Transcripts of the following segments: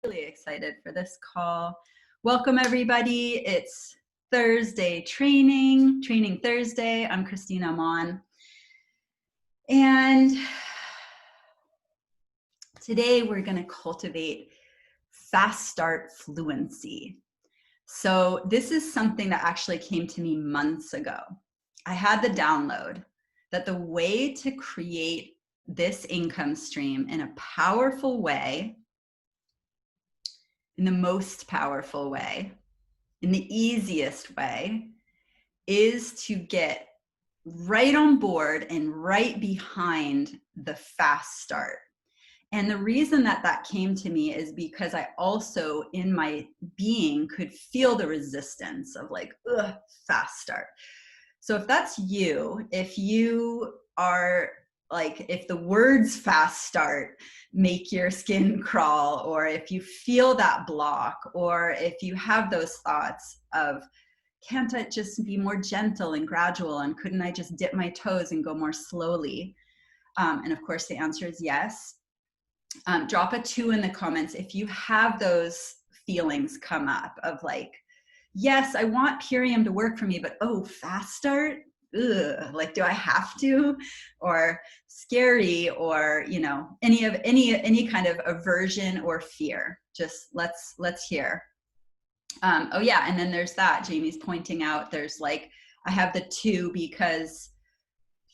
Really excited for this call. Welcome everybody. It's Thursday Training Thursday. I'm Christina Amon. And today we're going to cultivate fast start fluency. So this is something that actually came to me months ago. I had the download that the way to create this income stream in a powerful way, in the most powerful way, in the easiest way, is to get right on board and right behind the fast start. And the reason that that came to me is because I also, in my being, could feel the resistance of like, ugh, fast start. So if that's you, if you are like, if the words fast start make your skin crawl, or if you feel that block, or if you have those thoughts of, can't I just be more gentle and gradual, and couldn't I just dip my toes and go more slowly? And of course the answer is yes. Drop a 2 in the comments if you have those feelings come up of like, yes, I want Purium to work for me, but oh, fast start? Ugh, like, do I have to? Or scary, or, you know, any kind of aversion or fear. Just let's hear. Oh yeah, and then there's that, Jamie's pointing out, there's like, I have the 2 because,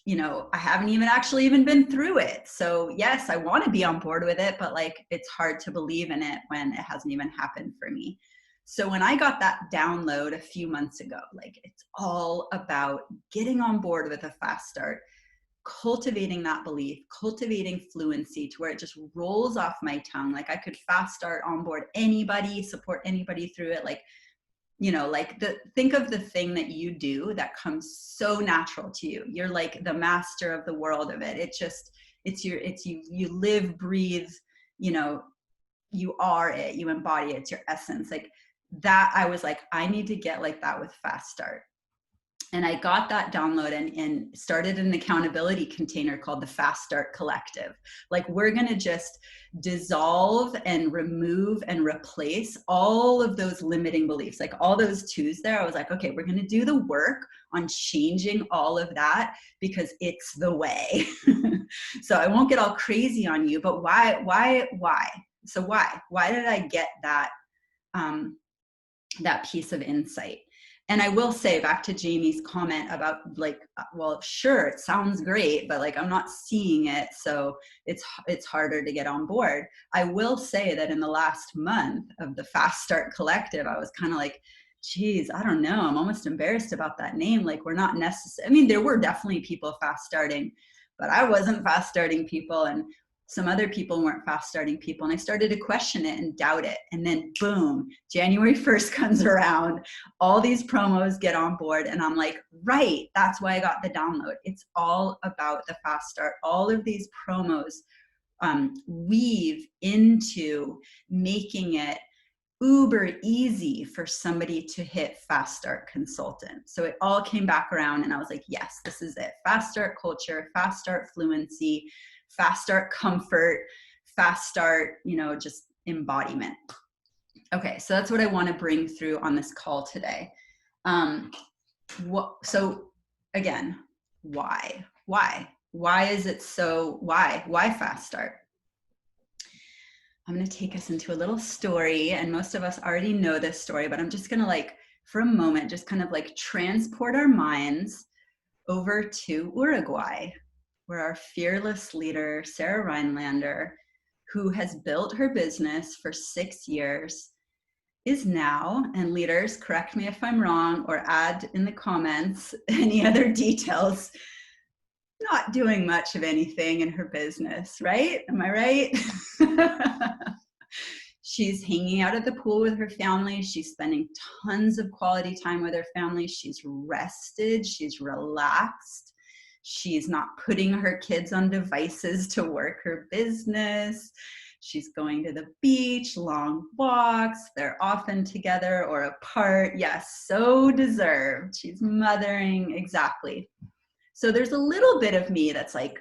you know, I haven't even been through it. So yes, I want to be on board with it, but like, it's hard to believe in it when it hasn't even happened for me. So when I got that download a few months ago, like, it's all about getting on board with a fast start, cultivating that belief, cultivating fluency to where it just rolls off my tongue. Like, I could fast start, onboard anybody, support anybody through it. Like, you know, like, think of the thing that you do that comes so natural to you. You're like the master of the world of it. It's you live, breathe, you know, you are it, you embody it, it's your essence. Like that, I was like, I need to get like that with fast start. And I got that download and started an accountability container called the Fast Start Collective. Like, we're going to just dissolve and remove and replace all of those limiting beliefs, like all those 2s there. I was like, okay, we're going to do the work on changing all of that because it's the way. So I won't get all crazy on you, but why? So why did I get that, that piece of insight? And I will say, back to Jamie's comment about like, well, sure, it sounds great, but like, I'm not seeing it. So it's harder to get on board. I will say that in the last month of the Fast Start Collective, I was kind of like, geez, I don't know. I'm almost embarrassed about that name. Like, we're not necessary. I mean, there were definitely people fast starting, but I wasn't fast starting people. And some other people weren't fast starting people. And I started to question it and doubt it. And then boom, January 1st comes around, all these promos get on board. And I'm like, right, that's why I got the download. It's all about the fast start. All of these promos weave into making it uber easy for somebody to hit fast start consultant. So it all came back around and I was like, yes, this is it. Fast start culture, fast start fluency, fast start comfort, fast start, you know, just embodiment. Okay, so that's what I want to bring through on this call today. So again, why is it so, why fast start? I'm going to take us into a little story, and most of us already know this story, but I'm just going to, like, for a moment, just kind of like transport our minds over to Uruguay, where our fearless leader, Sarah Rhinelander, who has built her business for 6 years, is now, and leaders, correct me if I'm wrong or add in the comments any other details, not doing much of anything in her business, right? Am I right? She's hanging out at the pool with her family. She's spending tons of quality time with her family. She's rested. She's relaxed. She's not putting her kids on devices to work her business. She's going to the beach, long walks. They're often together or apart. Yes, so deserved. She's mothering, exactly. So there's a little bit of me that's like,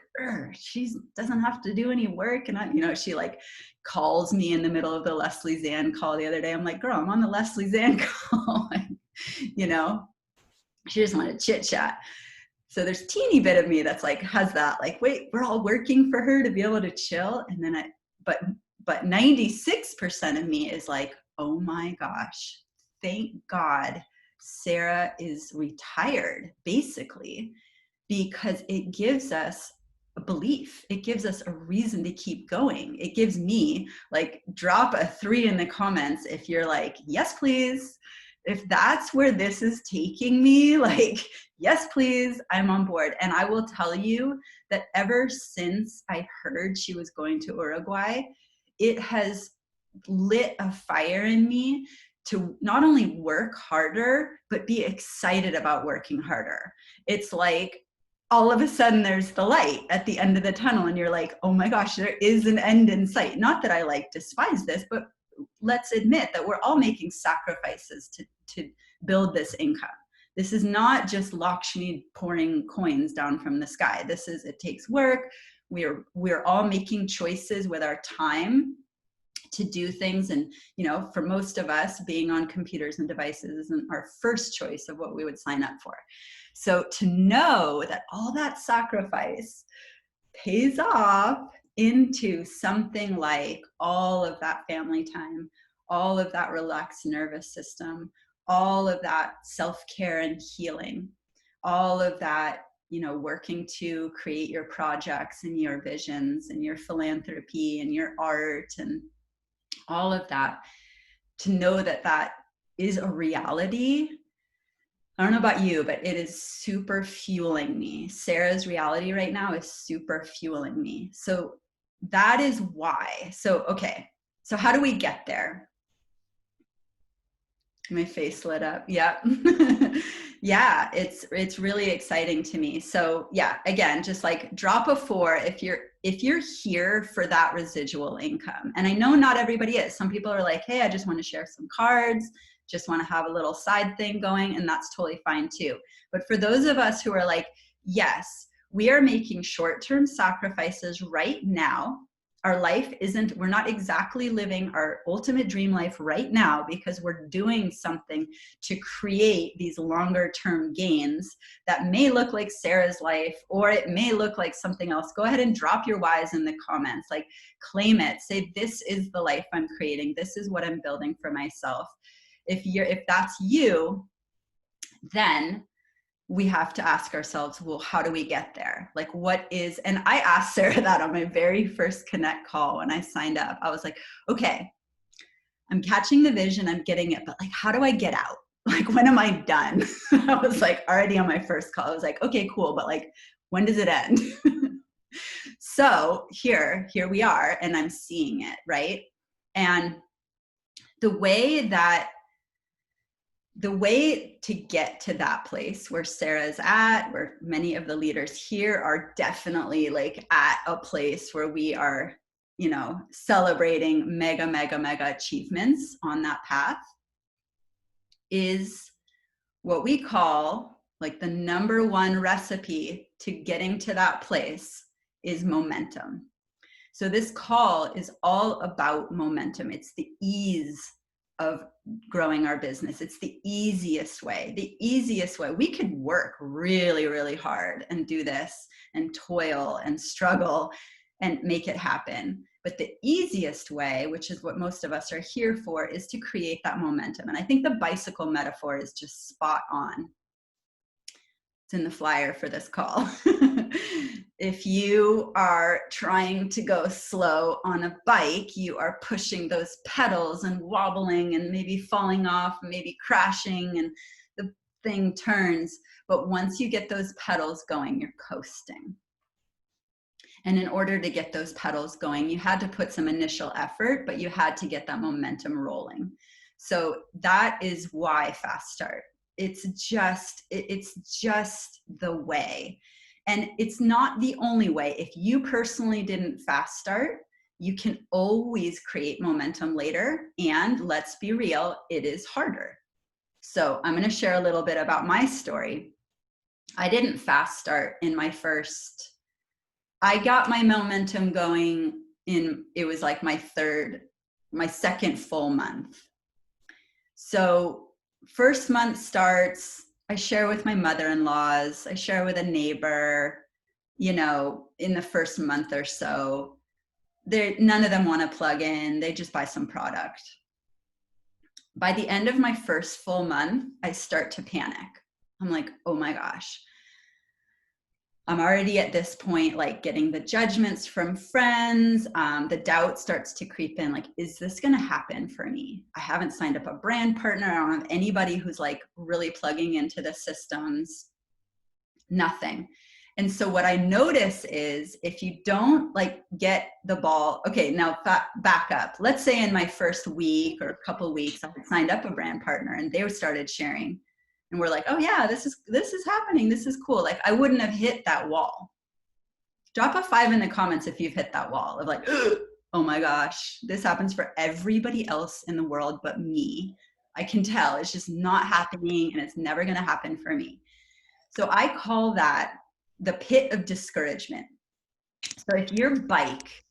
she doesn't have to do any work. And she like calls me in the middle of the Leslie Zan call the other day. I'm like, girl, I'm on the Leslie Zan call. You know, she just wanted to chit chat. So there's a teeny bit of me that's like, has that, like, wait, we're all working for her to be able to chill. And then but 96% of me is like, oh my gosh, thank God Sarah is retired, basically, because it gives us a belief. It gives us a reason to keep going. It gives me, like, drop a 3 in the comments if you're like, yes, please. If that's where this is taking me, like, yes, please, I'm on board. And I will tell you that ever since I heard she was going to Uruguay, it has lit a fire in me to not only work harder, but be excited about working harder. It's like, all of a sudden there's the light at the end of the tunnel and you're like, oh my gosh, there is an end in sight. Not that I like despise this, but let's admit that we're all making sacrifices to build this income. This is not just Lakshmi pouring coins down from the sky. It takes work. We're all making choices with our time to do things. And, you know, for most of us, being on computers and devices isn't our first choice of what we would sign up for. So to know that all that sacrifice pays off into something like all of that family time, all of that relaxed nervous system, all of that self-care and healing, all of that, you know, working to create your projects and your visions and your philanthropy and your art and all of that, to know that that is a reality. I don't know about you, but it is super fueling me. Sarah's reality right now is super fueling me. So that is why. So, okay. So how do we get there? My face lit up. Yeah. Yeah, it's really exciting to me. So yeah, again, just like drop a 4 if you're here for that residual income. And I know not everybody is. Some people are like, hey, I just want to share some cards, just want to have a little side thing going, and that's totally fine too. But for those of us who are like, yes, we are making short-term sacrifices right now. Our life we're not exactly living our ultimate dream life right now because we're doing something to create these longer term gains that may look like Sarah's life, or it may look like something else. Go ahead and drop your whys in the comments, like claim it, say, this is the life I'm creating. This is what I'm building for myself. If that's you, then we have to ask ourselves, well, how do we get there? Like, what is, and I asked Sarah that on my very first Connect call when I signed up. I was like, okay, I'm catching the vision, I'm getting it, but like, how do I get out? Like, when am I done? I was like, already on my first call, I was like, okay, cool, but like, when does it end? So here we are, and I'm seeing it, right? And the way to get to that place where Sarah's at, where many of the leaders here are definitely like at a place where we are, you know, celebrating mega achievements on that path, is what we call like the number 1 recipe to getting to that place is momentum. So this call is all about momentum. It's the ease of growing our business. It's the easiest way. The easiest way. We could work really, really hard and do this and toil and struggle and make it happen. But the easiest way, which is what most of us are here for, is to create that momentum. And I think the bicycle metaphor is just spot on. It's in the flyer for this call. If you are trying to go slow on a bike, you are pushing those pedals and wobbling and maybe falling off, maybe crashing, and the thing turns. But once you get those pedals going, you're coasting. And in order to get those pedals going, you had to put some initial effort, but you had to get that momentum rolling. So that is why Fast Start. It's just the way. And it's not the only way. If you personally didn't Fast Start, you can always create momentum later. And let's be real, it is harder. So I'm going to share a little bit about my story. I didn't Fast Start in my first. I got my momentum going it was like my second full month. So first month starts, I share with my mother-in-laws, I share with a neighbor, in the first month or so. None of them want to plug in, they just buy some product. By the end of my first full month, I start to panic. I'm like, oh my gosh, I'm already at this point, like getting the judgments from friends. The doubt starts to creep in. Like, is this going to happen for me? I haven't signed up a brand partner. I don't have anybody who's like really plugging into the systems. Nothing. And so what I notice is if you don't like get the ball, okay, now back up. Let's say in my first week or a couple of weeks, I signed up a brand partner and they started sharing. And we're like, oh yeah, this is happening. This is cool. Like I wouldn't have hit that wall. Drop a 5 in the comments if you've hit that wall of like, oh my gosh, this happens for everybody else in the world but me. I can tell it's just not happening and it's never going to happen for me. So I call that the pit of discouragement. So if your bike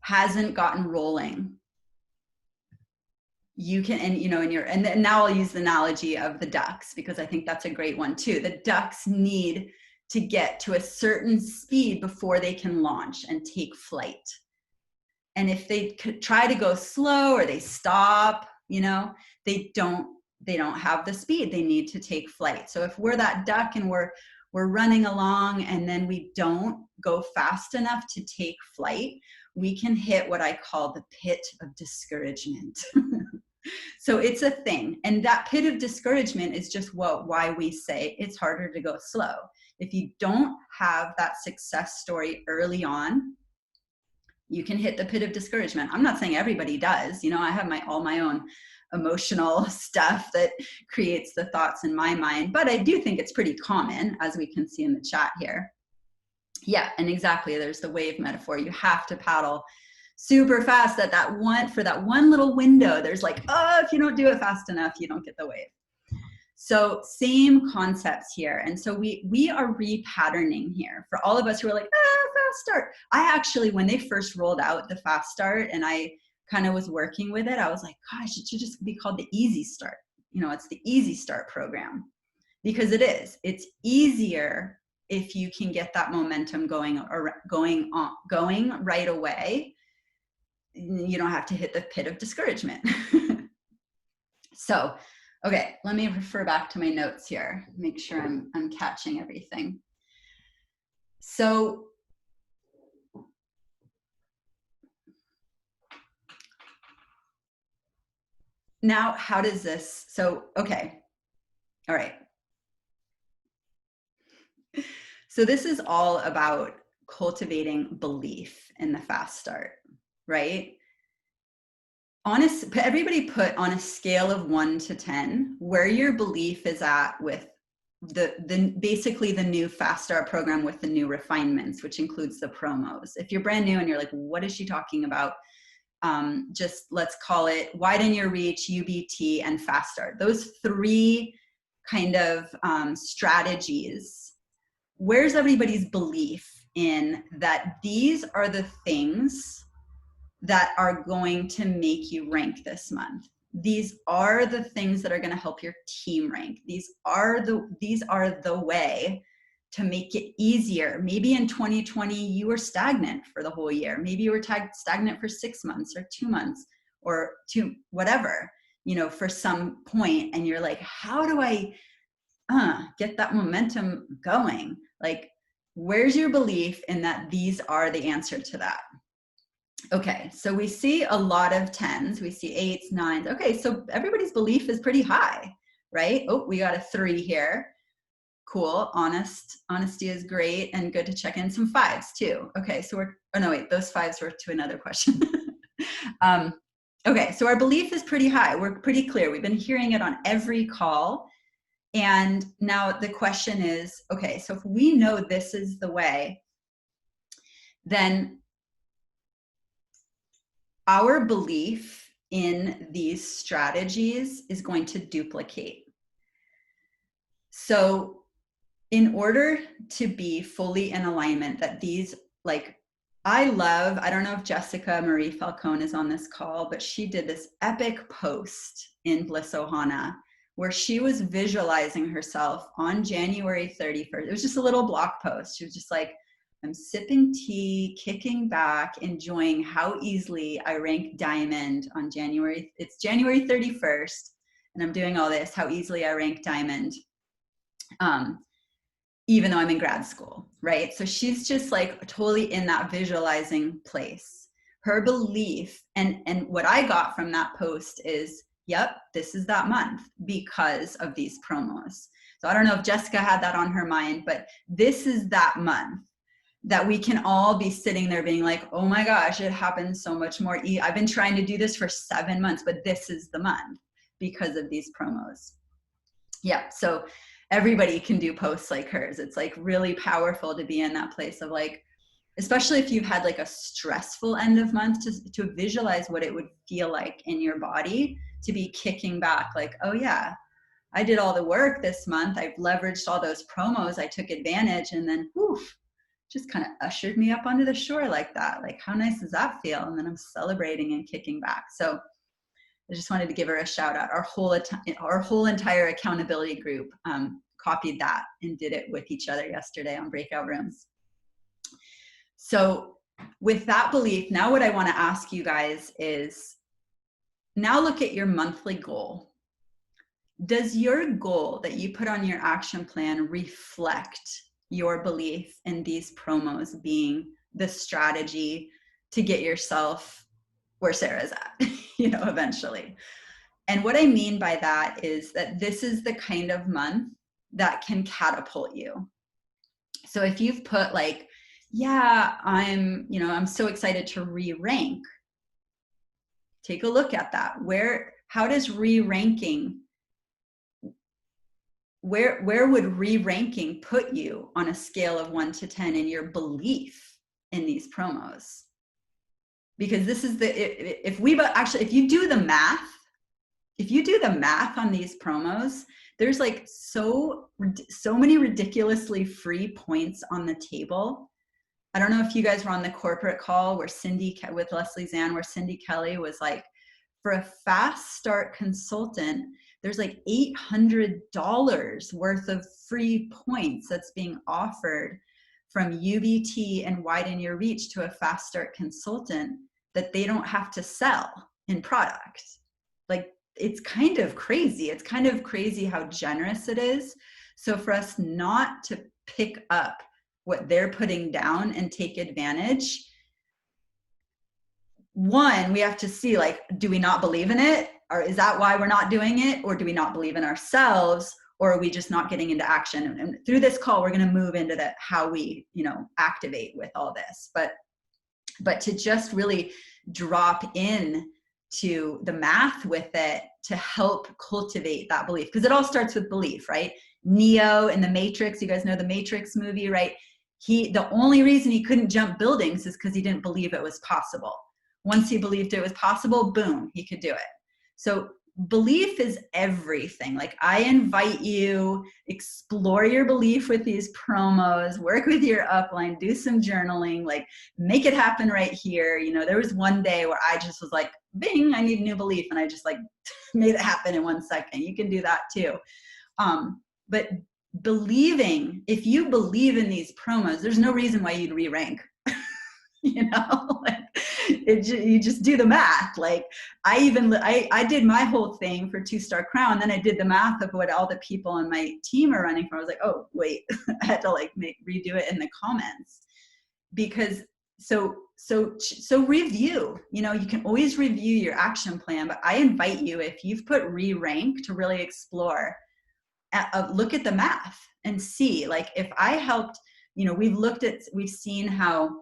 hasn't gotten rolling, you can, and now I'll use the analogy of the ducks because I think that's a great one too. The ducks need to get to a certain speed before they can launch and take flight. And if they try to go slow or they stop, they don't have the speed they need to take flight. So if we're that duck and we're running along and then we don't go fast enough to take flight, we can hit what I call the pit of discouragement. So it's a thing. And that pit of discouragement is just why we say it's harder to go slow. If you don't have that success story early on, you can hit the pit of discouragement. I'm not saying everybody does. I have all my own emotional stuff that creates the thoughts in my mind, but I do think it's pretty common, as we can see in the chat here. Yeah, and exactly, there's the wave metaphor. You have to paddle super fast for that one little window. There's like, oh, if you don't do it fast enough, you don't get the wave. So same concepts here. And so we are repatterning here for all of us who are like, fast start. I actually, when they first rolled out the fast start and I kind of was working with it, I was like, gosh, it should just be called the easy start. It's the easy start program because it's easier if you can get that momentum going right away. You don't have to hit the pit of discouragement. So, okay, let me refer back to my notes here, make sure I'm catching everything. So now how does this, okay, all right. So this is all about cultivating belief in the fast start, right? Everybody put on a scale of 1 to 10 where your belief is at with basically the new fast start program with the new refinements, which includes the promos. If you're brand new and you're like, what is she talking about? Just let's call it widen your reach, UBT, and fast start. Those 3 kind of strategies. Where's everybody's belief in that these are the things that are going to make you rank this month? These are the things that are going to help your team rank. These are the way to make it easier. Maybe in 2020 you were stagnant for the whole year. Maybe you were stagnant for 6 months or 2 months or whatever, for some point, and you're like, how do I get that momentum going? Like, where's your belief in that these are the answer to that? Okay, so we see a lot of 10s, we see 8s, 9s. Okay, so everybody's belief is pretty high, right? Oh, we got a 3 here. Cool, honesty is great and good to check in. Some 5s too. Okay, so those 5s were to another question. Okay, so our belief is pretty high. We're pretty clear. We've been hearing it on every call. And now the question is, okay, so if we know this is the way, then our belief in these strategies is going to duplicate. So in order to be fully in alignment that these, like I don't know if Jessica Marie Falcone is on this call, but she did this epic post in Bliss Ohana where she was visualizing herself on January 31st. It was just a little blog post. She was just like, I'm sipping tea, kicking back, enjoying how easily I rank diamond on it's January 31st, and I'm doing all this, how easily I rank diamond. Even though I'm in grad school, right? So she's just like totally in that visualizing place. Her belief, and what I got from that post is, yep, this is that month because of these promos. So I don't know if Jessica had that on her mind, but this is that month that we can all be sitting there being like, oh my gosh, it happens so much more. I've been trying to do this for 7 months, but this is the month because of these promos. Yeah, so everybody can do posts like hers. It's like really powerful to be in that place of like, especially if you've had like a stressful end of month, to visualize what it would feel like in your body to be kicking back like, oh yeah, I did all the work this month. I've leveraged all those promos. I took advantage, and then woof, just kind of ushered me up onto the shore like that. Like, how nice does that feel? And then I'm celebrating and kicking back. So I just wanted to give her a shout out. Our whole entire accountability group copied that and did it with each other yesterday on breakout rooms. So with that belief, now what I want to ask you guys is, now look at your monthly goal. Does your goal that you put on your action plan reflect your belief in these promos being the strategy to get yourself where Sarah's at, eventually? And what I mean by that is that this is the kind of month that can catapult you. So if you've put like, yeah, I'm so excited to re-rank, take a look at that. How does re-ranking, where would re-ranking put you on a scale of 1 to 10 in your belief in these promos? Because this is if you do the math on these promos, there's like so many ridiculously free points on the table. I don't know if you guys were on the corporate call with Leslie Zan, where Cindy Kelly was like, for a fast start consultant, there's like $800 worth of free points that's being offered from UBT and Widen Your Reach to a fast start consultant that they don't have to sell in product. Like, it's kind of crazy. It's kind of crazy how generous it is. So for us not to pick up what they're putting down and take advantage, one, we have to see, like, do we not believe in it? Or is that why we're not doing it? Or do we not believe in ourselves? Or are we just not getting into action? And through this call, we're going to move into how we, activate with all this. But to just really drop in to the math with it to help cultivate that belief, because it all starts with belief, right? Neo in the Matrix, you guys know the Matrix movie, right? The only reason he couldn't jump buildings is because he didn't believe it was possible. Once he believed it was possible, boom, he could do it. So belief is everything. Like, I invite you, explore your belief with these promos, work with your upline, do some journaling, like, make it happen right here. There was one day where I just was like, bing, I need a new belief. And I just like made it happen in 1 second. You can do that too. But believing, if you believe in these promos, there's no reason why you'd re-rank. You just do the math. Like, I did my whole thing for 2-star crown, then I did the math of what all the people on my team are running for. I was like, oh wait, I had to like redo it in the comments, because so review. You can always review your action plan, but I invite you, if you've put re-rank, to really explore, look at the math and see, like, if I helped, we've seen how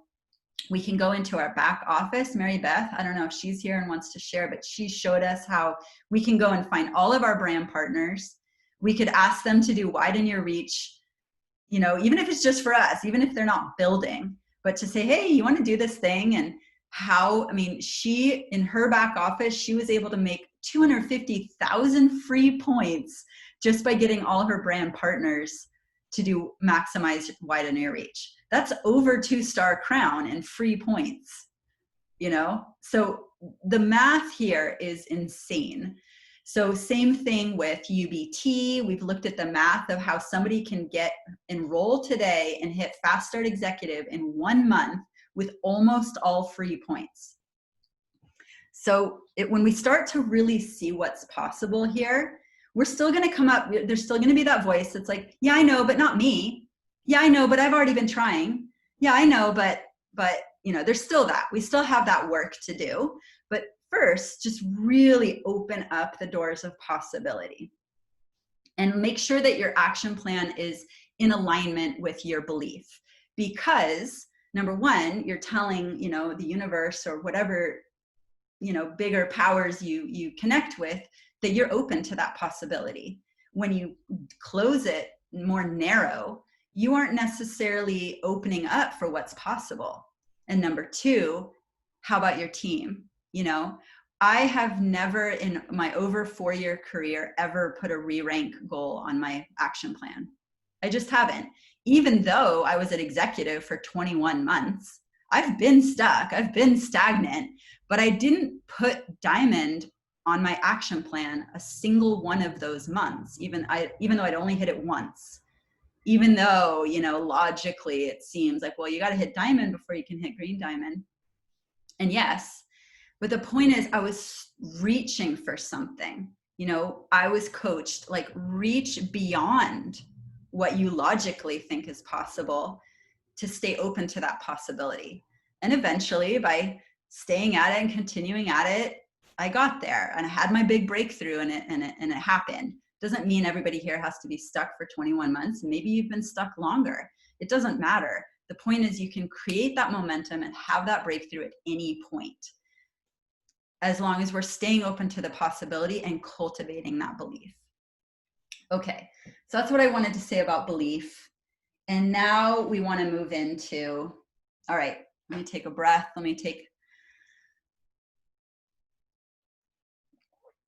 we can go into our back office. Mary Beth, I don't know if she's here and wants to share, but she showed us how we can go and find all of our brand partners. We could ask them to do Widen Your Reach, even if it's just for us, even if they're not building, but to say, hey, you want to do this thing? And she, in her back office, she was able to make 250,000 free points just by getting all her brand partners to do maximize widen your reach. That's over 2-star crown and free points, you know? So the math here is insane. So same thing with UBT. We've looked at the math of how somebody can get enroll today and hit Fast Start Executive in 1 month with almost all free points. So when we start to really see what's possible here, we're still going to come up, there's still going to be that voice that's like, yeah, I know, but not me. Yeah, I know, but I've already been trying. Yeah, I know, but you know, there's still that. We still have that work to do. But first, just really open up the doors of possibility and make sure that your action plan is in alignment with your belief. Because number one, you're telling, you know, the universe or whatever, you know, bigger powers you connect with, that you're open to that possibility. When you close it more narrow, you aren't necessarily opening up for what's possible. And number two, how about your team? You know, I have never in my over 4-year career ever put a re-rank goal on my action plan. I just haven't. Even though I was an executive for 21 months, I've been stuck, I've been stagnant, but I didn't put diamond on my action plan a single one of those months, even though I'd only hit it once. Even though, you know, logically it seems like, well, you got to hit diamond before you can hit green diamond. And yes, but the point is I was reaching for something. You know, I was coached, like, reach beyond what you logically think is possible to stay open to that possibility. And eventually, by staying at it and continuing at it, I got there and I had my big breakthrough, and it happened. Doesn't mean everybody here has to be stuck for 21 months. Maybe you've been stuck longer. It doesn't matter. The point is you can create that momentum and have that breakthrough at any point, as long as we're staying open to the possibility and cultivating that belief. Okay, so that's what I wanted to say about belief. And now we want to move into, all right, let me take a breath.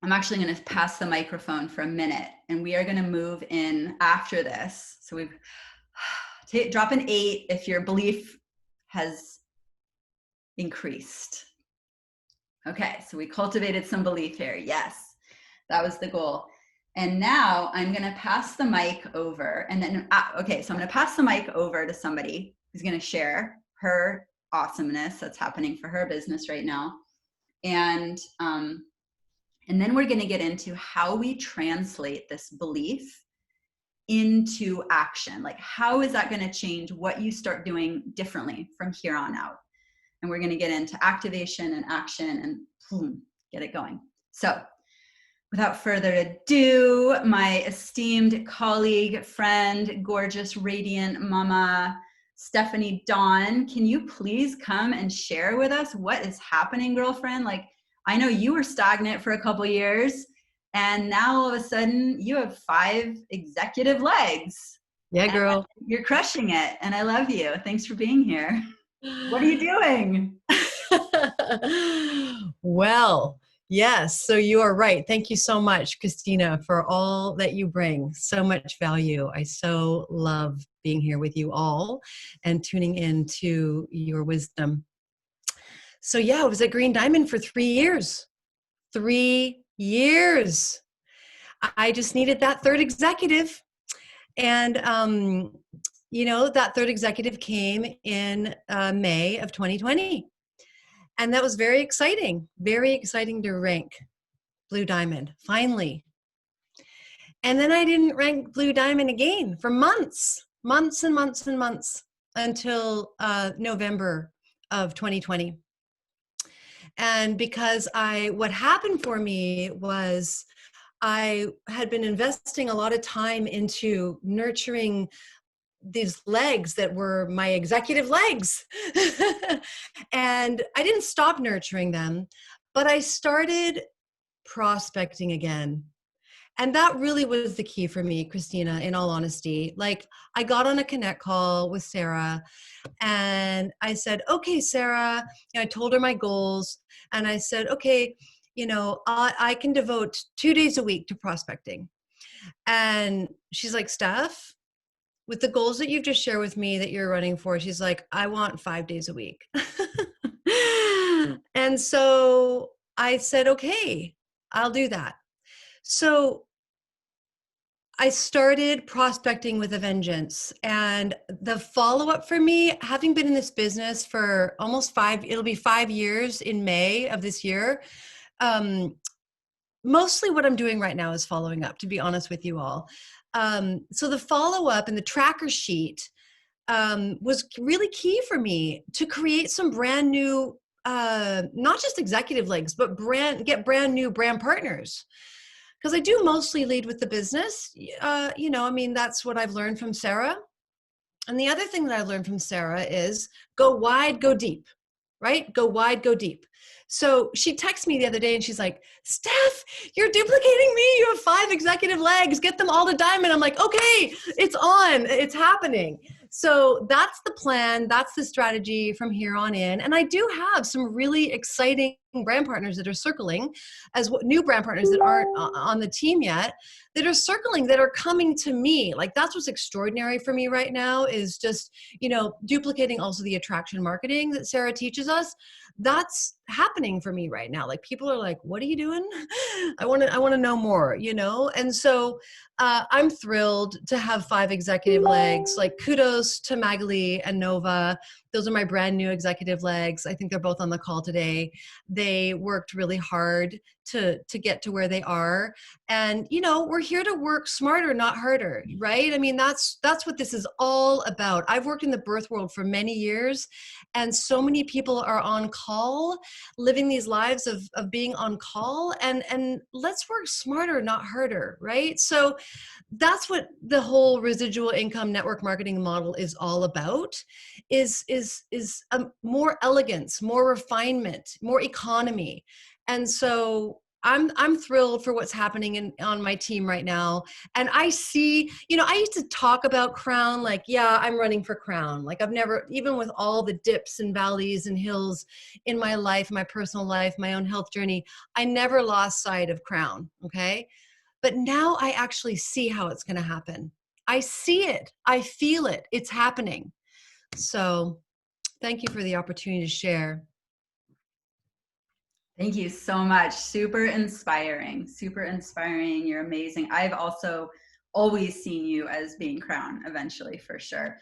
I'm actually going to pass the microphone for a minute, and we are going to move in after this. So we've drop an 8 if your belief has increased. Okay, so we cultivated some belief here. Yes, that was the goal. And now I'm going to pass the mic over, and then, okay, so I'm going to pass the mic over to somebody who's going to share her awesomeness that's happening for her business right now. And then we're going to get into how we translate this belief into action. Like, how is that going to change what you start doing differently from here on out? And we're going to get into activation and action and boom, get it going. So without further ado, my esteemed colleague, friend, gorgeous, radiant mama, Stephanie Dawn, can you please come and share with us what is happening, girlfriend? Like, I know you were stagnant for a couple years, and now all of a sudden you have 5 executive legs. Yeah, girl. You're crushing it, and I love you. Thanks for being here. What are you doing? Well, yes, so you are right. Thank you so much, Christina, for all that you bring. So much value. I so love being here with you all and tuning into your wisdom. So yeah, I was at Green Diamond for 3 years. 3 years. I just needed that third executive. And, you know, that third executive came in May of 2020. And that was very exciting to rank Blue Diamond, finally. And then I didn't rank Blue Diamond again for months until November of 2020. And because what happened for me was I had been investing a lot of time into nurturing these legs that were my executive legs. And I didn't stop nurturing them, but I started prospecting again. And that really was the key for me, Christina, in all honesty. Like, I got on a connect call with Sarah and I said, okay, Sarah, I told her my goals. And I said, okay, you know, I can devote 2 days a week to prospecting. And she's like, Steph, with the goals that you've just shared with me that you're running for, she's like, I want 5 days a week. And so I said, okay, I'll do that. So I started prospecting with a vengeance, and the follow-up for me, having been in this business for almost it'll be 5 years in May of this year. Mostly what I'm doing right now is following up, to be honest with you all. So the follow-up and the tracker sheet was really key for me to create some brand new, not just executive legs, but get brand new brand partners. Because I do mostly lead with the business. I mean, that's what I've learned from Sarah. And the other thing that I learned from Sarah is go wide, go deep, right? Go wide, go deep. So she texted me the other day and she's like, Steph, you're duplicating me. You have 5 executive legs. Get them all to diamond. I'm like, okay, it's on. It's happening. So that's the plan. That's the strategy from here on in. And I do have some really exciting brand partners that are circling, new brand partners that aren't on the team yet, that are circling, that are coming to me. Like, that's what's extraordinary for me right now, is just, duplicating also the attraction marketing that Sarah teaches us. That's happening for me right now. Like, people are like, what are you doing? I want to know more, And so I'm thrilled to have 5 executive legs. Like, kudos to Magali and Nova. Those are my brand new executive legs. I think they're both on the call today. They worked really hard to get to where they are. And, we're here to work smarter, not harder, right? I mean, that's what this is all about. I've worked in the birth world for many years, and so many people are on call, living these lives of being on call, and let's work smarter, not harder, right? So that's what the whole residual income network marketing model is all about, is more elegance, more refinement, more economy. And so I'm thrilled for what's happening on my team right now. And I see, I used to talk about Crown, like, yeah, I'm running for Crown. Like, I've never, even with all the dips and valleys and hills in my life, my personal life, my own health journey, I never lost sight of Crown. Okay. But now I actually see how it's going to happen. I see it. I feel it. It's happening. So thank you for the opportunity to share. Thank you so much. Super inspiring. Super inspiring. You're amazing. I've also always seen you as being Crown eventually, for sure,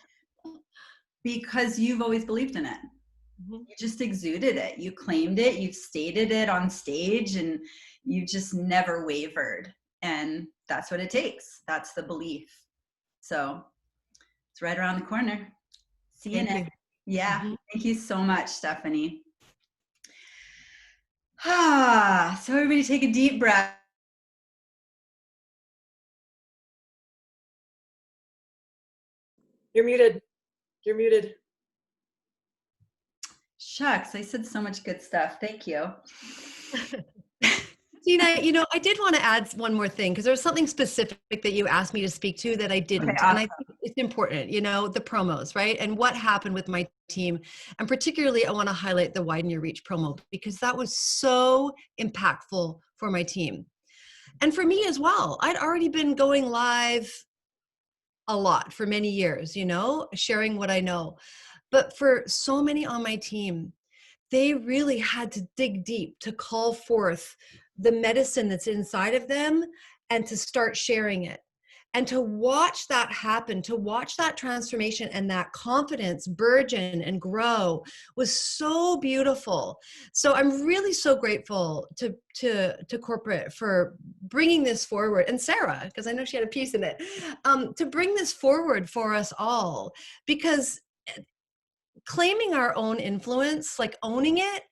because you've always believed in it. Mm-hmm. You just exuded it. You claimed it. You've stated it on stage, and you just never wavered. And that's what it takes. That's the belief. So it's right around the corner. See you in it. Yeah. Mm-hmm. Thank you so much, Stephanie. So everybody take a deep breath. You're muted. You're muted. Shucks, I said so much good stuff. Thank you. Tina, I did want to add one more thing, because there was something specific that you asked me to speak to that I didn't. Okay, awesome. And I think it's important, the promos, right? And what happened with my team. And particularly, I want to highlight the Widen Your Reach promo, because that was so impactful for my team. And for me as well. I'd already been going live a lot for many years, sharing what I know. But for so many on my team, they really had to dig deep to call forth the medicine that's inside of them and to start sharing it. And to watch that happen, to watch that transformation and that confidence burgeon and grow was so beautiful. So I'm really so grateful to corporate for bringing this forward, and Sarah, because I know she had a piece in it, to bring this forward for us all, because claiming our own influence, like owning it,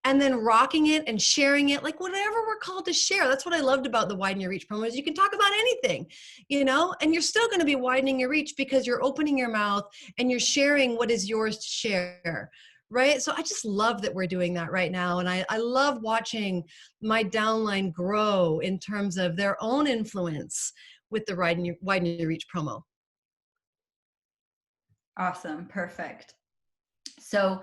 and then rocking it and sharing it, like whatever we're called to share. That's what I loved about the Widen Your Reach promo, is you can talk about anything, and you're still going to be widening your reach because you're opening your mouth and you're sharing what is yours to share, right? So I just love that we're doing that right now. And I love watching my downline grow in terms of their own influence with the Widen Your Reach promo. Awesome. Perfect. So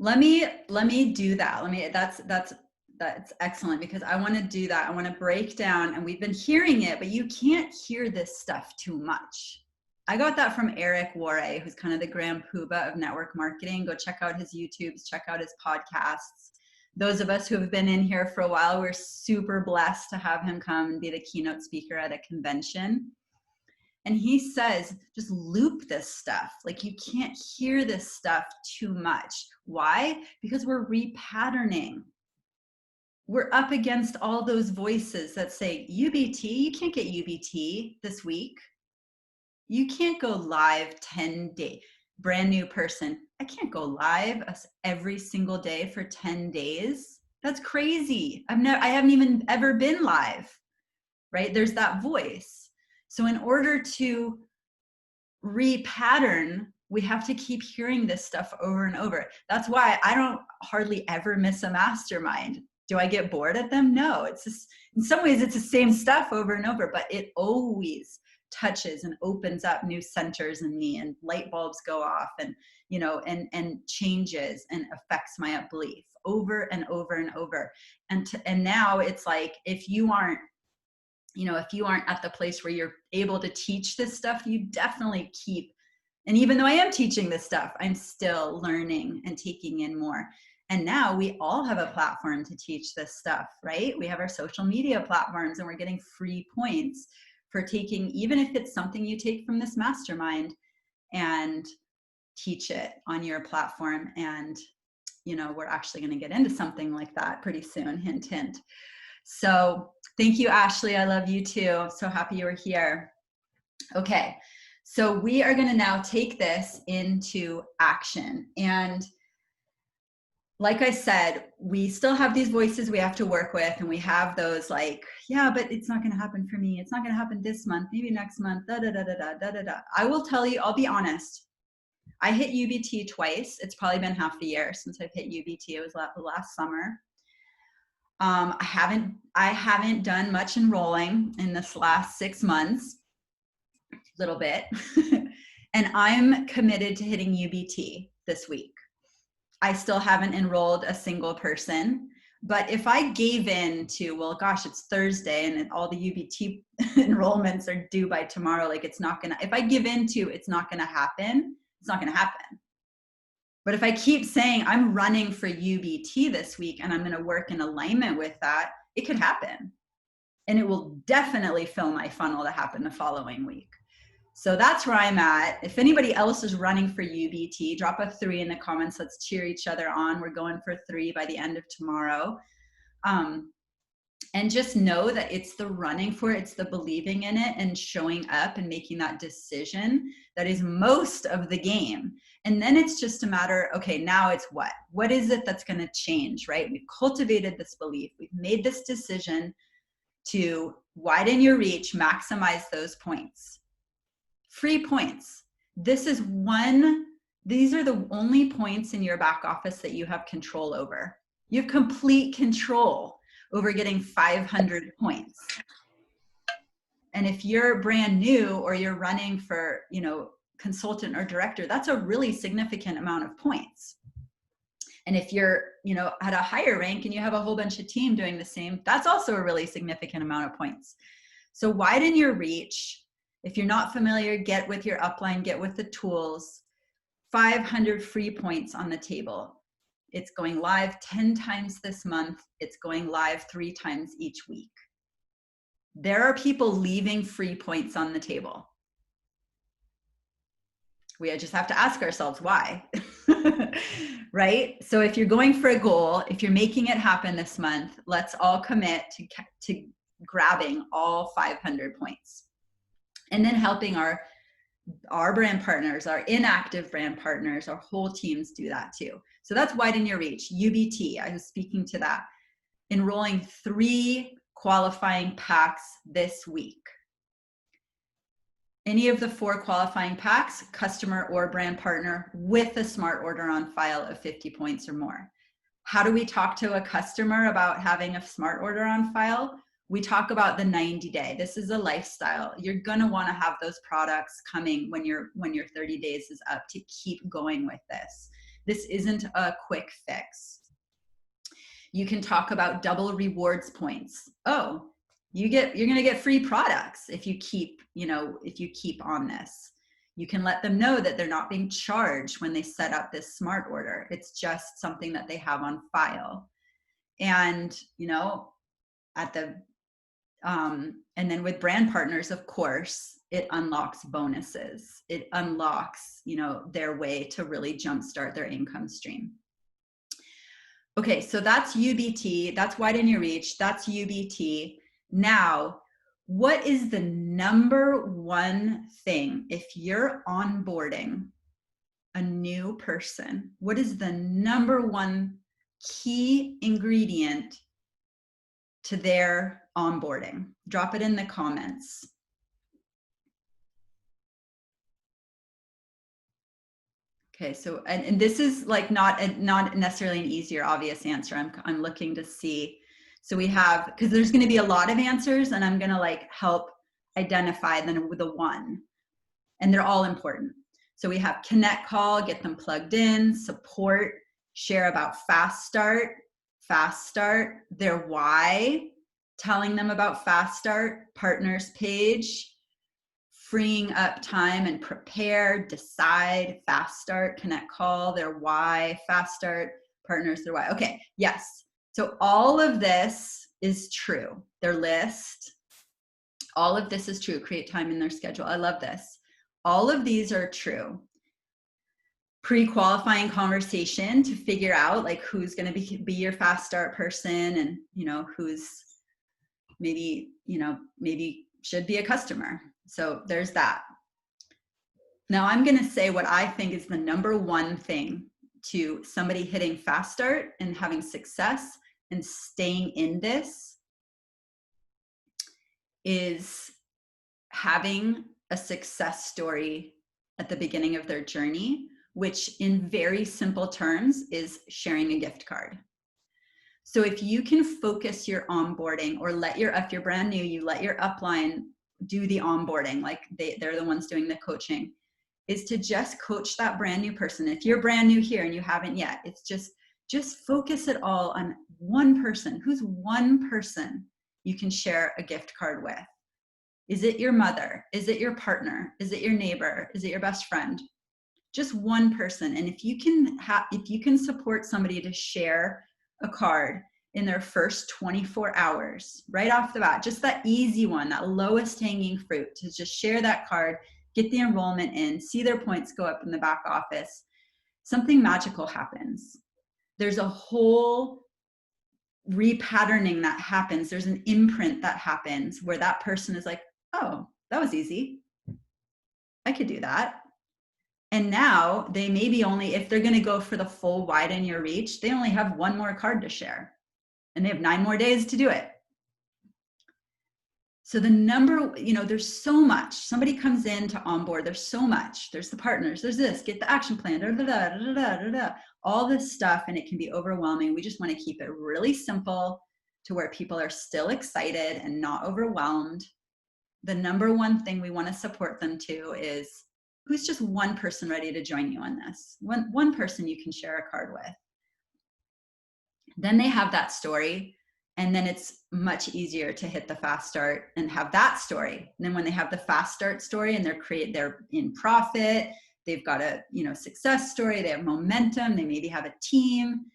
let me do that. That's excellent, because I want to do that. I want to break down, and we've been hearing it, but you can't hear this stuff too much. I got that from Eric Worre, who's kind of the grand poobah of network marketing. Go check out his YouTubes, check out his podcasts. Those of us who have been in here for a while, we're super blessed to have him come and be the keynote speaker at a convention. And he says, just loop this stuff. Like, you can't hear this stuff too much. Why? Because we're repatterning. We're up against all those voices that say, UBT, you can't get UBT this week. You can't go live 10 days. Brand new person, I can't go live every single day for 10 days. That's crazy. I haven't even ever been live, right? There's that voice. So in order to repattern, we have to keep hearing this stuff over and over. That's why I don't hardly ever miss a mastermind. Do I get bored at them? No, it's just, in some ways it's the same stuff over and over, but it always touches and opens up new centers in me, and light bulbs go off, and and changes and affects my belief over and over and over. And now it's like, if you aren't at the place where you're able to teach this stuff, you definitely keep. And even though I am teaching this stuff, I'm still learning and taking in more. And now we all have a platform to teach this stuff, right? We have our social media platforms, and we're getting free points for taking, even if it's something you take from this mastermind, and teach it on your platform. And, we're actually going to get into something like that pretty soon, hint, hint. So thank you, Ashley. I love you too. So happy you were here. Okay. So we are going to now take this into action. And like I said, we still have these voices we have to work with, and we have those like, yeah, but it's not going to happen for me. It's not going to happen this month, maybe next month, da, da, da, da, da, da, da, da. I will tell you, I'll be honest. I hit UBT twice. It's probably been half a year since I've hit UBT. It was last summer. I haven't done much enrolling in this last 6 months, a little bit. And I'm committed to hitting UBT this week. I still haven't enrolled a single person, but if I gave in to, well, gosh, it's Thursday and all the UBT enrollments are due by tomorrow, like if I give in to, it's not gonna happen, it's not gonna happen. But if I keep saying I'm running for UBT this week and I'm gonna work in alignment with that, it could happen. And it will definitely fill my funnel to happen the following week. So that's where I'm at. If anybody else is running for UBT, drop a 3 in the comments. Let's cheer each other on. We're going for 3 by the end of tomorrow. And just know that it's the running for it, it's the believing in it and showing up and making that decision that is most of the game. And then it's just a matter, okay, now it's what? What is it that's going to change, right? We've cultivated this belief. We've made this decision to widen your reach, maximize those points. Free points. These are the only points in your back office that you have control over. You have complete control over getting 500 points. And if you're brand new or you're running for, consultant or director, that's a really significant amount of points. And if you're, at a higher rank and you have a whole bunch of team doing the same, that's also a really significant amount of points. So widen your reach. If you're not familiar, get with your upline, get with the tools. 500 free points on the table. It's going live 10 times this month. It's going live 3 times each week. There are people leaving free points on the table. We just have to ask ourselves why, right? So if you're going for a goal, if you're making it happen this month, let's all commit to grabbing all 500 points. And then helping our brand partners, our inactive brand partners, our whole teams do that too. So that's widen your reach. UBT, I was speaking to that. Enrolling 3 qualifying packs this week. Any of the 4 qualifying packs, customer or brand partner with a smart order on file of 50 points or more. How do we talk to a customer about having a smart order on file? We talk about the 90-day. This is a lifestyle. You're going to want to have those products coming when your 30 days is up to keep going with this. This isn't a quick fix. You can talk about double rewards points. Oh, you're going to get free products if you keep on this. You can let them know that they're not being charged when they set up this smart order. It's just something that they have on file. And, you know, at the, and then with brand partners, of course, it unlocks bonuses. It unlocks, you know, their way to really jumpstart their income stream. Okay, so that's UBT, that's widen your reach, that's UBT. Now, what is the number one thing if you're onboarding a new person? What is the number one key ingredient to their onboarding? Drop it in the comments. Okay, so and this is like not necessarily an easy or obvious answer. I'm looking to see. So we have, because there's going to be a lot of answers, and I'm going to like help identify the one, and they're all important. So we have connect call, get them plugged in, support, share about fast start, their why, telling them about fast start, partners page, freeing up time and prepare, decide, fast start, connect call, their why, fast start, partners, their why. Okay, yes. So all of this is true. Their list, all of this is true. Create time in their schedule. I love this. All of these are true. Pre-qualifying conversation to figure out like who's going to be your fast start person, and you know who's maybe should be a customer. So there's that. Now I'm going to say what I think is the number one thing to somebody hitting fast start and having success and staying in this is having a success story at the beginning of their journey, which in very simple terms is sharing a gift card. So if you can focus your onboarding, or if you're brand new, you let your upline do the onboarding, like they're the ones doing the coaching, is to just coach that brand new person. If you're brand new here and you haven't yet, it's just focus it all on one person. Who's one person you can share a gift card with? Is it your mother? Is it your partner? Is it your neighbor? Is it your best friend? Just one person. And if you can support somebody to share a card in their first 24 hours, right off the bat, just that easy one, that lowest hanging fruit, to just share that card, get the enrollment in, see their points go up in the back office, something magical happens. There's a whole repatterning that happens. There's an imprint that happens where that person is like, oh, that was easy. I could do that. And now they maybe only, if they're going to go for the full widen your reach, they only have one more card to share, and they have 9 more days to do it. So there's so much. Somebody comes in to onboard, there's so much. There's the partners, there's this, get the action plan, all this stuff, and it can be overwhelming. We just want to keep it really simple to where people are still excited and not overwhelmed. The number one thing we want to support them to is, who's just one person ready to join you on this? One person you can share a card with. Then they have that story, and then it's much easier to hit the fast start and have that story. And then when they have the fast start story and they're in profit, they've got a success story, they have momentum, they maybe have a team.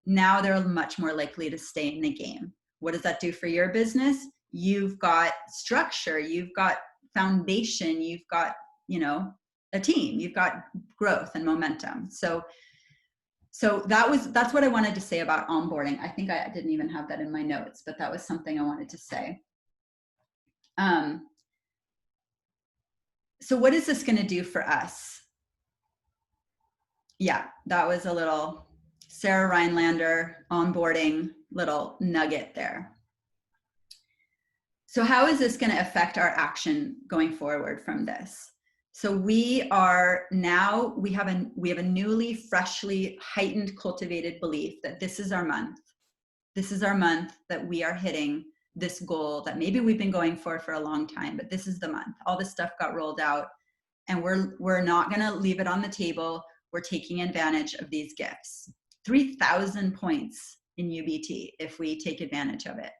Now they're much more likely to stay in the game. What does that do for your business? You've got structure, you've got foundation, you've got, a team, you've got growth and momentum. So that's what I wanted to say about onboarding. I think I didn't even have that in my notes, but that was something I wanted to say. So what is this going to do for us? Yeah, that was a little Sarah Rhinelander onboarding little nugget there. So how is this going to affect our action going forward from this? So we have a newly, freshly heightened, cultivated belief that this is our month. This is our month that we are hitting this goal that maybe we've been going for a long time, but this is the month. All this stuff got rolled out, and we're not going to leave it on the table. We're taking advantage of these gifts. 3,000 points in UBT if we take advantage of it.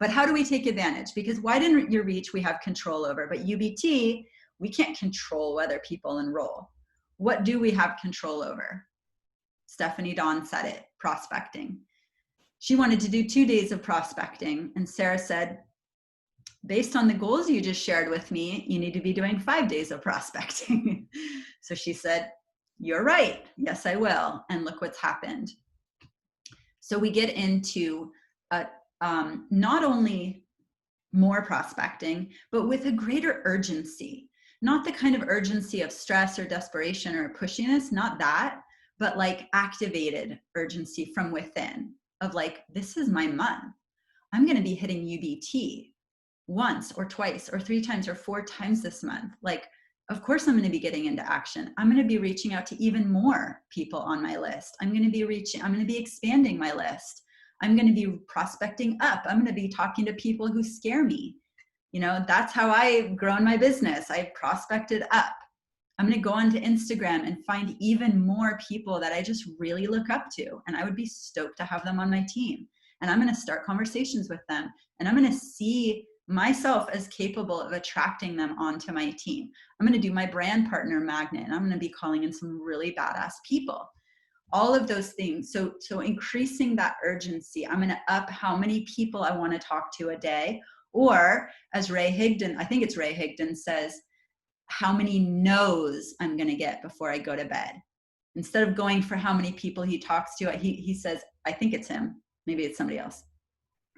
But how do we take advantage? Because widen your reach we have control over, but UBT, We can't control whether people enroll. What do we have control over? Stephanie Dawn said it, prospecting. She wanted to do 2 days of prospecting. And Sarah said, based on the goals you just shared with me, you need to be doing 5 days of prospecting. So she said, you're right. Yes, I will. And look what's happened. So we get into not only more prospecting, but with a greater urgency. Not the kind of urgency of stress or desperation or pushiness, not that, but like activated urgency from within of like, this is my month. I'm going to be hitting UBT once or twice or 3 times or 4 times this month. Like, of course I'm going to be getting into action. I'm going to be reaching out to even more people on my list. I'm going to be expanding my list. I'm going to be prospecting up. I'm going to be talking to people who scare me. You know, that's how I've grown my business. I've prospected up. I'm going to go onto Instagram and find even more people that I just really look up to. And I would be stoked to have them on my team. And I'm going to start conversations with them. And I'm going to see myself as capable of attracting them onto my team. I'm going to do my brand partner magnet, and I'm going to be calling in some really badass people. All of those things. So increasing that urgency. I'm going to up how many people I want to talk to a day. Or as Ray Higdon, I think it's Ray Higdon says, how many no's I'm going to get before I go to bed. Instead of going for how many people he talks to, he says, I think it's him. Maybe it's somebody else.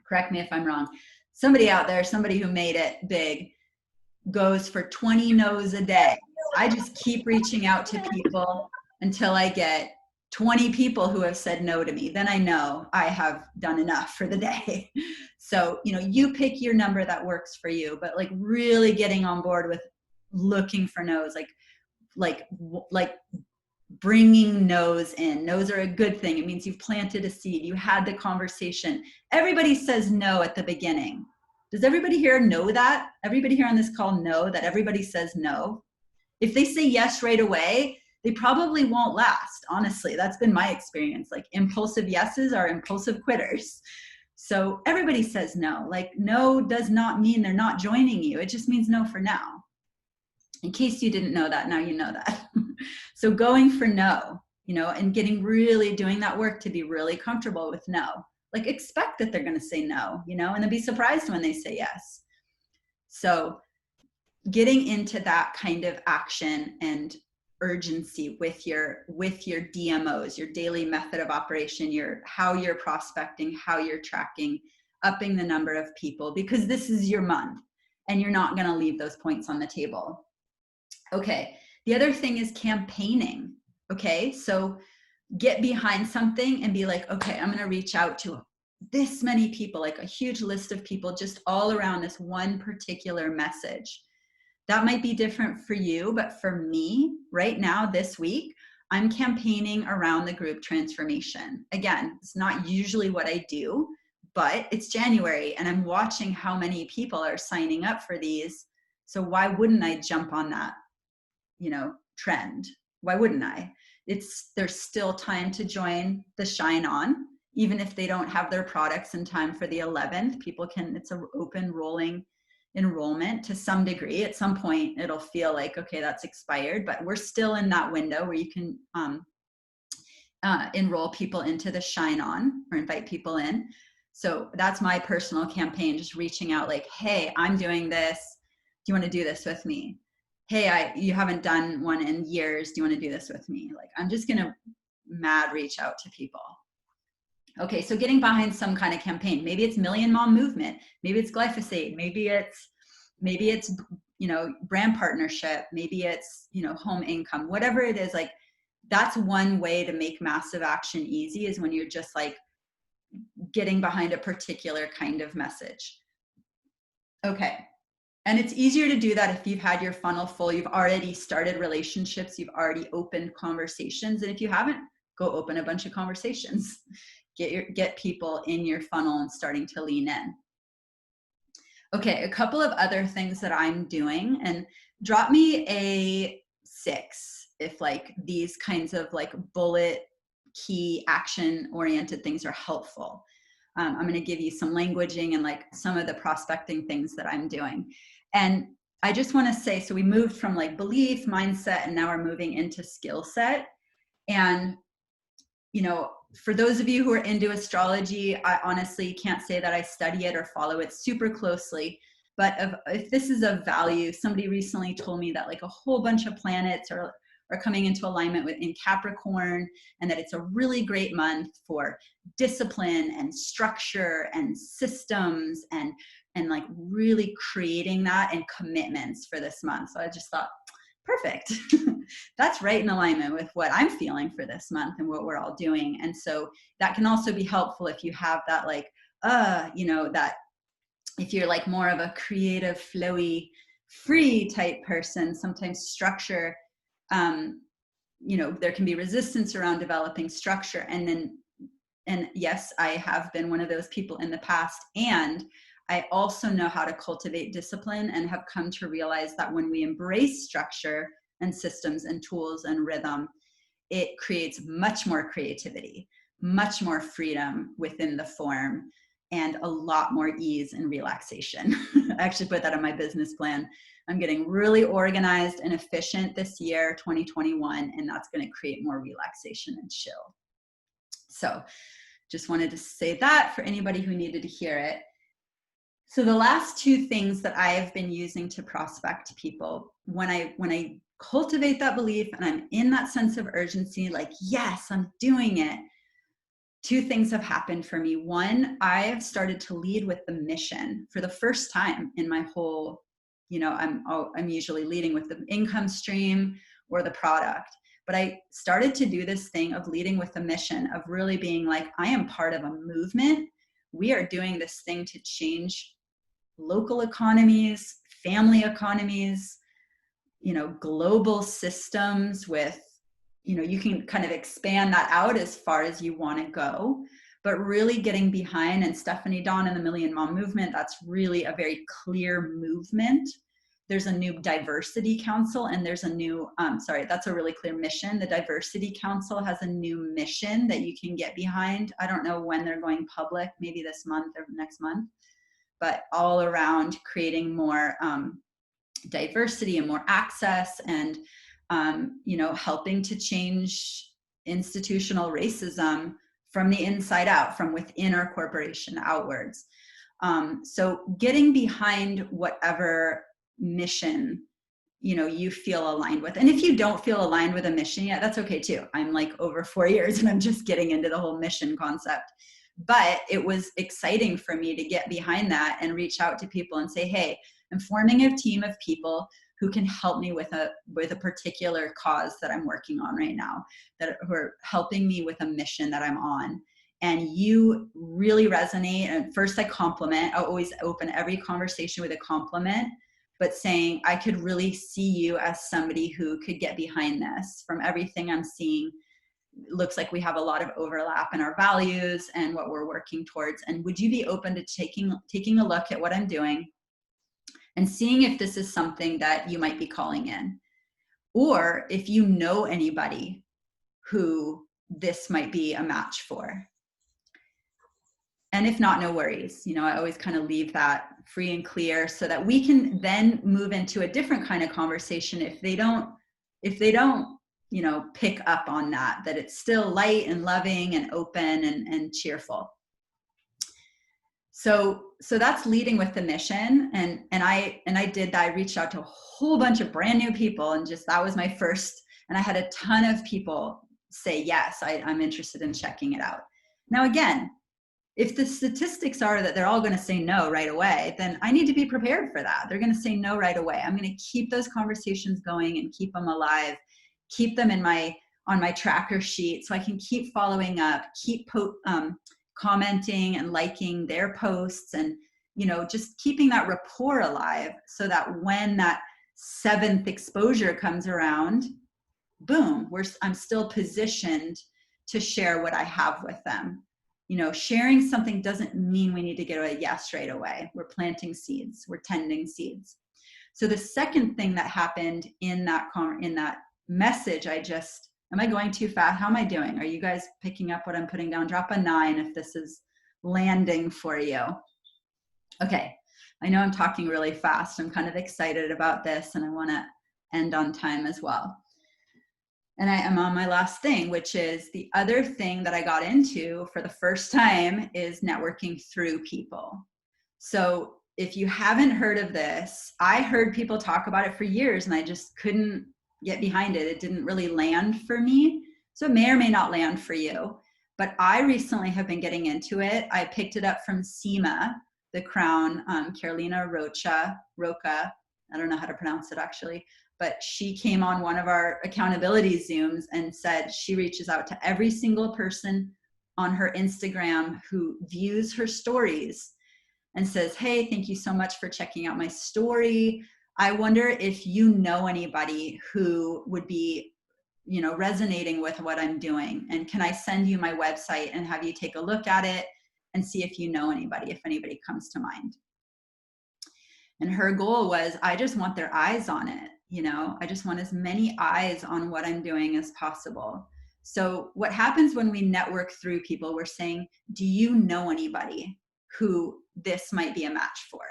Correct me if I'm wrong. Somebody out there, somebody who made it big, goes for 20 no's a day. I just keep reaching out to people until I get 20 people who have said no to me. Then I know I have done enough for the day. So, you know, you pick your number that works for you, but like really getting on board with looking for no's, like bringing no's in. No's are a good thing. It means you've planted a seed. You had the conversation. Everybody says no at the beginning. Does everybody here know that? Everybody here on this call know that everybody says no? If they say yes right away, they probably won't last. Honestly, that's been my experience. Like impulsive yeses are impulsive quitters. So everybody says no. Like no does not mean they're not joining you. It just means no for now. In case you didn't know that, now you know that. So going for no, you know, and doing that work to be really comfortable with no. Like expect that they're going to say no, you know, and then be surprised when they say yes. So getting into that kind of action and urgency with your DMOs, your daily method of operation, how you're prospecting, how you're tracking, upping the number of people, because this is your month and you're not going to leave those points on the table. Okay. The other thing is campaigning. Okay. So get behind something and be like, okay, I'm going to reach out to this many people, like a huge list of people just all around this one particular message. That might be different for you, but for me right now, this week, I'm campaigning around the group transformation. Again, it's not usually what I do, but it's January and I'm watching how many people are signing up for these. So why wouldn't I jump on that, you know, trend? Why wouldn't I? There's still time to join the Shine On, even if they don't have their products in time for the 11th. It's an open rolling enrollment to some degree. At some point it'll feel like, okay, that's expired, but we're still in that window where you can enroll people into the Shine On or invite people in. So that's my personal campaign, just reaching out like, hey, I'm doing this. Do you want to do this with me? Hey, you haven't done one in years. Do you want to do this with me? Like, I'm just going to mad reach out to people. Okay, so getting behind some kind of campaign. Maybe it's Million Mom Movement. Maybe it's glyphosate. Maybe it's you know, brand partnership. Maybe it's, you know, home income. Whatever it is, like that's one way to make massive action easy, is when you're just like getting behind a particular kind of message. Okay. And it's easier to do that if you've had your funnel full, you've already started relationships, you've already opened conversations. And if you haven't, go open a bunch of conversations. Get people in your funnel and starting to lean in. Okay, a couple of other things that I'm doing, and drop me a 6 if like these kinds of like bullet key action oriented things are helpful. I'm going to give you some languaging and like some of the prospecting things that I'm doing. And I just want to say, so we moved from like belief, mindset, and now we're moving into skill set. And, you know, for those of you who are into astrology, I honestly can't say that I study it or follow it super closely. But if this is of value, somebody recently told me that like a whole bunch of planets are coming into alignment in Capricorn, and that it's a really great month for discipline and structure and systems and like really creating that and commitments for this month. So I just thought, perfect. That's right in alignment with what I'm feeling for this month and what we're all doing. And so that can also be helpful if you have that like, you know, that if you're like more of a creative, flowy, free type person, sometimes structure, you know, there can be resistance around developing structure. And yes, I have been one of those people in the past. And I also know how to cultivate discipline and have come to realize that when we embrace structure and systems and tools and rhythm, it creates much more creativity, much more freedom within the form, and a lot more ease and relaxation. I actually put that on my business plan. I'm getting really organized and efficient this year, 2021, and that's going to create more relaxation and chill. So just wanted to say that for anybody who needed to hear it. So the last two things that I have been using to prospect people, when I cultivate that belief and I'm in that sense of urgency, like, yes, I'm doing it, two things have happened for me. One, I have started to lead with the mission for the first time in my whole, you know, I'm usually leading with the income stream or the product. But I started to do this thing of leading with the mission, of really being like, I am part of a movement. We are doing this thing to change local economies, family economies, you know, global systems with, you know, you can kind of expand that out as far as you want to go, but really getting behind, and Stephanie Dawn and the Million Mom Movement, that's really a very clear movement. There's a new diversity council, and there's a new, that's a really clear mission. The diversity council has a new mission that you can get behind. I don't know when they're going public, maybe this month or next month, but all around creating more diversity and more access, and you know, helping to change institutional racism from the inside out, from within our corporation outwards. So getting behind whatever mission, you know, you feel aligned with. And if you don't feel aligned with a mission yet, that's okay too. I'm like over 4 years and I'm just getting into the whole mission concept. But it was exciting for me to get behind that and reach out to people and say, hey, I'm forming a team of people who can help me with a particular cause that I'm working on right now, who are helping me with a mission that I'm on. And you really resonate. And first I compliment. I always open every conversation with a compliment, but saying, I could really see you as somebody who could get behind this. From everything I'm seeing, it looks like we have a lot of overlap in our values and what we're working towards. And would you be open to taking a look at what I'm doing and seeing if this is something that you might be calling in? Or if you know anybody who this might be a match for. And if not, no worries. You know, I always kind of leave that free and clear so that we can then move into a different kind of conversation if they don't, you know, pick up on that it's still light and loving and open and cheerful. So that's leading with the mission. And I did that. I reached out to a whole bunch of brand new people, and just, that was my first, and I had a ton of people say, yes, I'm interested in checking it out. Now, again, if the statistics are that they're all going to say no right away, then I need to be prepared for that. They're going to say no right away. I'm going to keep those conversations going and keep them alive, keep them on my tracker sheet so I can keep following up, keep commenting and liking their posts, and, you know, just keeping that rapport alive so that when that 7th exposure comes around, boom, I'm still positioned to share what I have with them. You know, sharing something doesn't mean we need to get a yes right away. We're planting seeds, we're tending seeds. So the second thing that happened in that message, am I going too fast? How am I doing? Are you guys picking up what I'm putting down? Drop a 9 if this is landing for you. Okay, I know I'm talking really fast. I'm kind of excited about this and I want to end on time as well. And I am on my last thing, which is the other thing that I got into for the first time is networking through people. So if you haven't heard of this, I heard people talk about it for years and I just couldn't get behind it. It didn't really land for me. So it may or may not land for you. But I recently have been getting into it. I picked it up from Seema, the Crown, Carolina Roca. I don't know how to pronounce it actually, but she came on one of our accountability Zooms and said she reaches out to every single person on her Instagram who views her stories and says, hey, thank you so much for checking out my story. I wonder if you know anybody who would be, resonating with what I'm doing. And can I send you my website and have you take a look at it and see if you know anybody, if anybody comes to mind. And her goal was, I just want their eyes on it. I just want as many eyes on what I'm doing as possible. So what happens when we network through people, we're saying, do you know anybody who this might be a match for?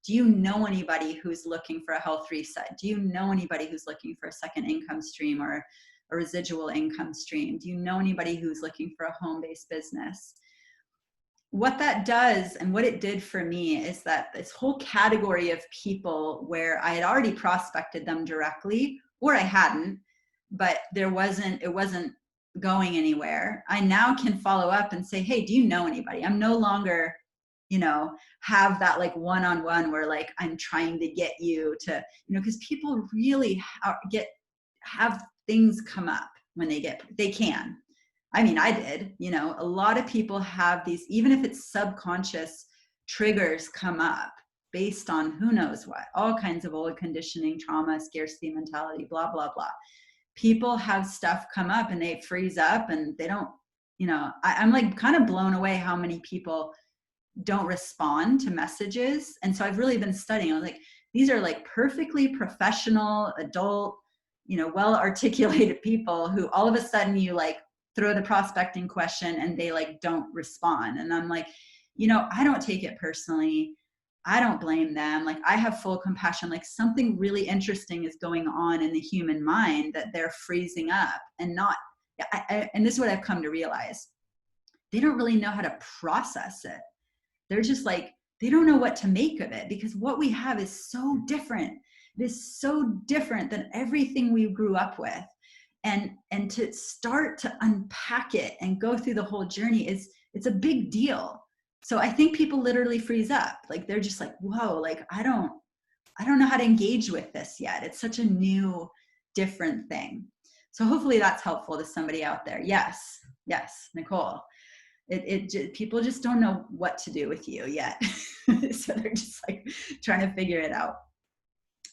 Do you know anybody who's looking for a health reset? Do you know anybody who's looking for a second income stream or a residual income stream? Do you know anybody who's looking for a home-based business? What that does and what it did for me is that this whole category of people where I had already prospected them directly, or I hadn't, but it wasn't going anywhere. I now can follow up and say, hey, do you know anybody? I'm no longer, have that like one-on-one where like I'm trying to get you to, because people really have things come up when they can. I mean, I did, a lot of people have these, even if it's subconscious triggers come up based on who knows what, all kinds of old conditioning, trauma, scarcity mentality, blah, blah, blah. People have stuff come up and they freeze up and they don't, I'm like kind of blown away how many people don't respond to messages. And so I've really been studying. I was like, these are like perfectly professional, adult, well-articulated people who all of a sudden you like throw the prospecting question and they like don't respond. And I'm like, I don't take it personally. I don't blame them. Like I have full compassion. Like something really interesting is going on in the human mind that they're freezing up and not, and this is what I've come to realize. They don't really know how to process it. They're just like, they don't know what to make of it because what we have is so different. It is so different than everything we grew up with. And to start to unpack it and go through the whole journey it's a big deal. So I think people literally freeze up. Like they're just like, whoa, like I don't know how to engage with this yet. It's such a new, different thing. So hopefully that's helpful to somebody out there. Yes, Nicole. People just don't know what to do with you yet. So they're just like trying to figure it out.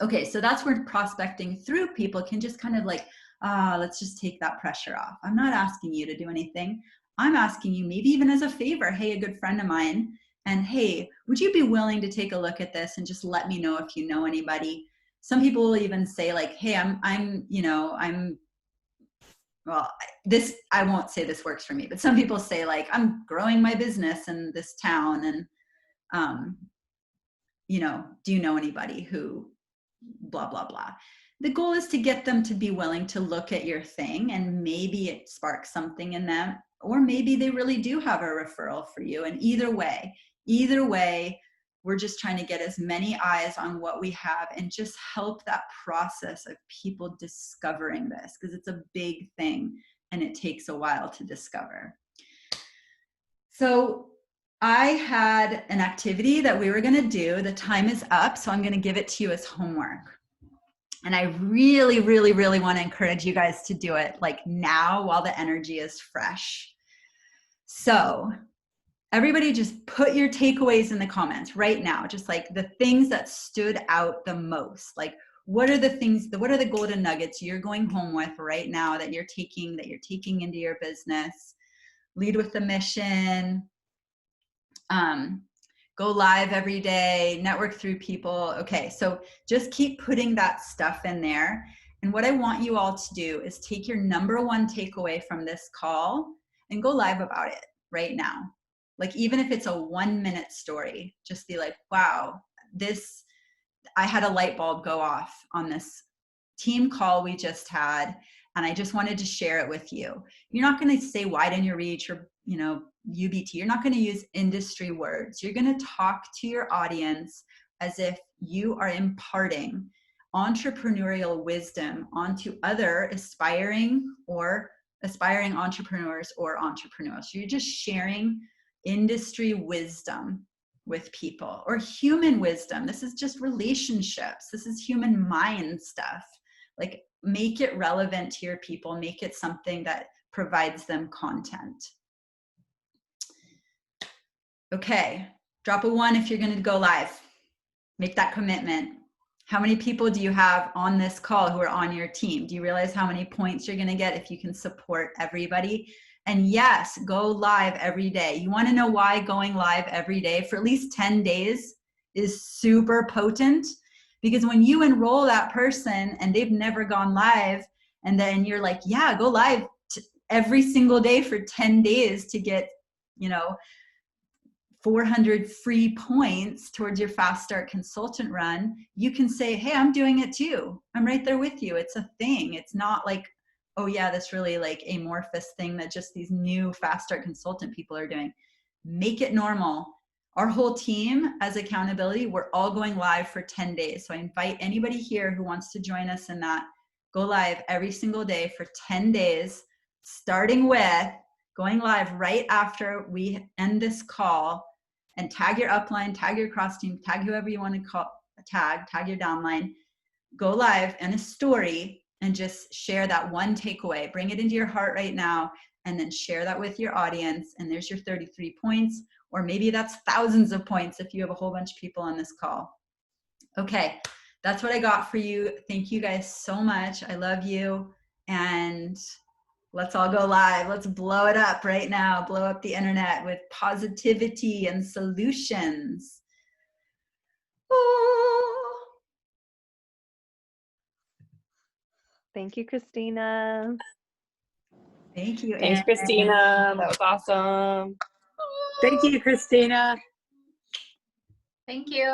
Okay, so that's where prospecting through people can just kind of like, let's just take that pressure off. I'm not asking you to do anything. I'm asking you maybe even as a favor, hey, a good friend of mine, and hey, would you be willing to take a look at this and just let me know if you know anybody? Some people will even say like, hey, this, I won't say this works for me, but some people say like, I'm growing my business in this town and, do you know anybody who blah, blah, blah. The goal is to get them to be willing to look at your thing and maybe it sparks something in them, or maybe they really do have a referral for you. And either way, we're just trying to get as many eyes on what we have and just help that process of people discovering this because it's a big thing and it takes a while to discover. So I had an activity that we were going to do. The time is up, so I'm going to give it to you as homework. And I really, really, really want to encourage you guys to do it like now while the energy is fresh. So everybody just put your takeaways in the comments right now, just like the things that stood out the most. Like what are the golden nuggets you're going home with right now that you're taking into your business? Lead with the mission. Go live every day, network through people. Okay, so just keep putting that stuff in there. And what I want you all to do is take your number one takeaway from this call and go live about it right now. Like even if it's a 1-minute story, just be like, wow, I had a light bulb go off on this team call we just had, and I just wanted to share it with you. You're not going to say widen your reach or, UBT. You're not going to use industry words. You're going to talk to your audience as if you are imparting entrepreneurial wisdom onto other aspiring entrepreneurs or entrepreneurs. So you're just sharing industry wisdom with people, or human wisdom. This is just relationships. This is human mind stuff. Like, make it relevant to your people, make it something that provides them content. Okay, drop a 1 if you're going to go live. Make that commitment. How many people do you have on this call who are on your team? Do you realize how many points you're going to get if you can support everybody? And yes, go live every day. You want to know why going live every day for at least 10 days is super potent? Because when you enroll that person and they've never gone live, and then you're like, yeah, go live every single day for 10 days to get, 400 free points towards your fast start consultant run, you can say, hey, I'm doing it too. I'm right there with you. It's a thing. It's not like, oh yeah, this really like amorphous thing that just these new fast start consultant people are doing. Make it normal. Our whole team as accountability, we're all going live for 10 days. So I invite anybody here who wants to join us in that, go live every single day for 10 days, starting with going live right after we end this call, and tag your upline, tag your cross team, tag whoever you want to call, tag your downline, go live in a story and just share that one takeaway. Bring it into your heart right now and then share that with your audience. And there's your 33 points, or maybe that's thousands of points if you have a whole bunch of people on this call. Okay, that's what I got for you. Thank you guys so much. I love you. And let's all go live. Let's blow it up right now. Blow up the internet with positivity and solutions. Oh. Thank you, Christina. Thank you, Thanks, Anne. Christina. That was awesome. Thank you, Christina. Thank you.